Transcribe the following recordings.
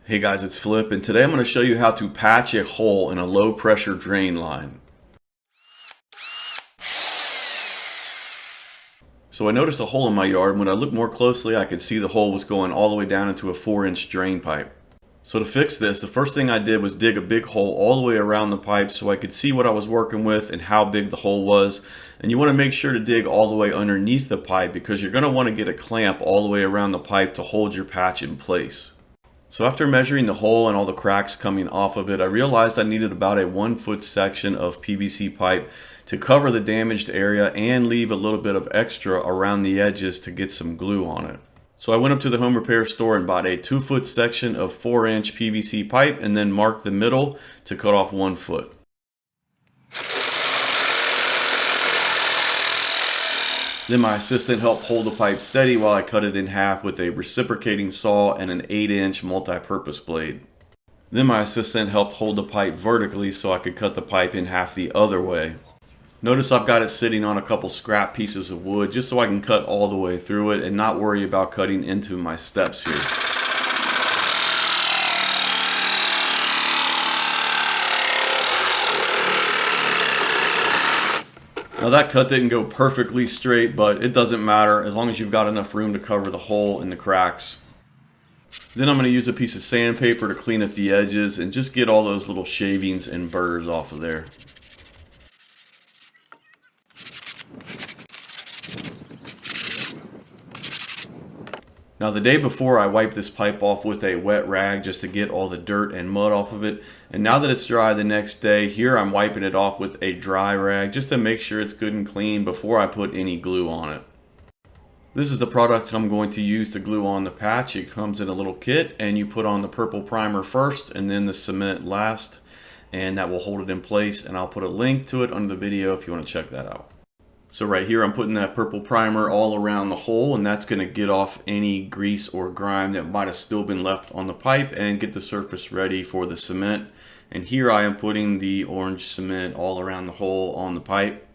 Hey guys, it's Flip, and today I'm going to show you how to patch a hole in a low pressure drain line. So I noticed a hole in my yard, and when I looked more closely I could see the hole was going all the way down into a 4-inch drain pipe. So to fix this, the first thing I did was dig a big hole all the way around the pipe so I could see what I was working with and how big the hole was. And you want to make sure to dig all the way underneath the pipe because you're going to want to get a clamp all the way around the pipe to hold your patch in place. So after measuring the hole and all the cracks coming off of it, I realized I needed about a 1-foot section of PVC pipe to cover the damaged area and leave a little bit of extra around the edges to get some glue on it. So I went up to the home repair store and bought a 2-foot section of 4-inch PVC pipe and then marked the middle to cut off 1 foot. Then my assistant helped hold the pipe steady while I cut it in half with a reciprocating saw and an 8-inch multi-purpose blade. Then my assistant helped hold the pipe vertically so I could cut the pipe in half the other way. Notice I've got it sitting on a couple scrap pieces of wood just so I can cut all the way through it and not worry about cutting into my steps here. Now that cut didn't go perfectly straight, but it doesn't matter as long as you've got enough room to cover the hole and the cracks. Then I'm going to use a piece of sandpaper to clean up the edges and just get all those little shavings and burrs off of there. Now the day before I wiped this pipe off with a wet rag just to get all the dirt and mud off of it, and now that it's dry the next day, here I'm wiping it off with a dry rag just to make sure it's good and clean before I put any glue on it. This is the product I'm going to use to glue on the patch. It comes in a little kit and you put on the purple primer first and then the cement last, and that will hold it in place, and I'll put a link to it under the video if you want to check that out. So right here I'm putting that purple primer all around the hole, and that's going to get off any grease or grime that might have still been left on the pipe and get the surface ready for the cement. And here I am putting the orange cement all around the hole on the pipe.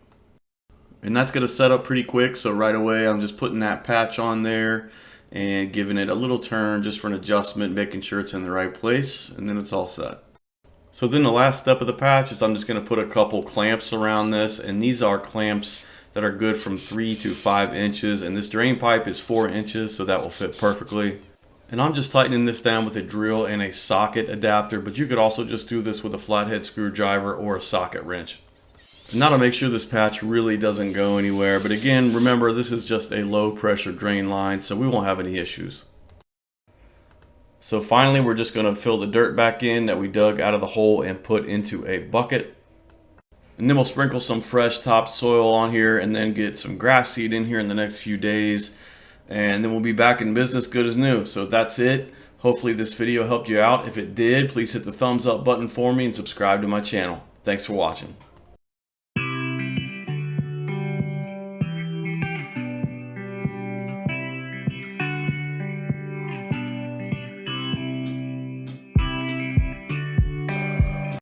And that's going to set up pretty quick, so right away I'm just putting that patch on there and giving it a little turn just for an adjustment, making sure it's in the right place, and then it's all set. So then the last step of the patch is I'm just going to put a couple clamps around this, and these are clamps that are good from 3 to 5 inches, and this drain pipe is 4 inches, so that will fit perfectly. And I'm just tightening this down with a drill and a socket adapter, but you could also just do this with a flathead screwdriver or a socket wrench. And now to make sure this patch really doesn't go anywhere, but again, remember this is just a low pressure drain line, so we won't have any issues. So finally we're just going to fill the dirt back in that we dug out of the hole and put into a bucket. And then we'll sprinkle some fresh topsoil on here and then get some grass seed in here in the next few days. And then we'll be back in business good as new. So that's it. Hopefully this video helped you out. If it did, please hit the thumbs up button for me and subscribe to my channel. Thanks for watching.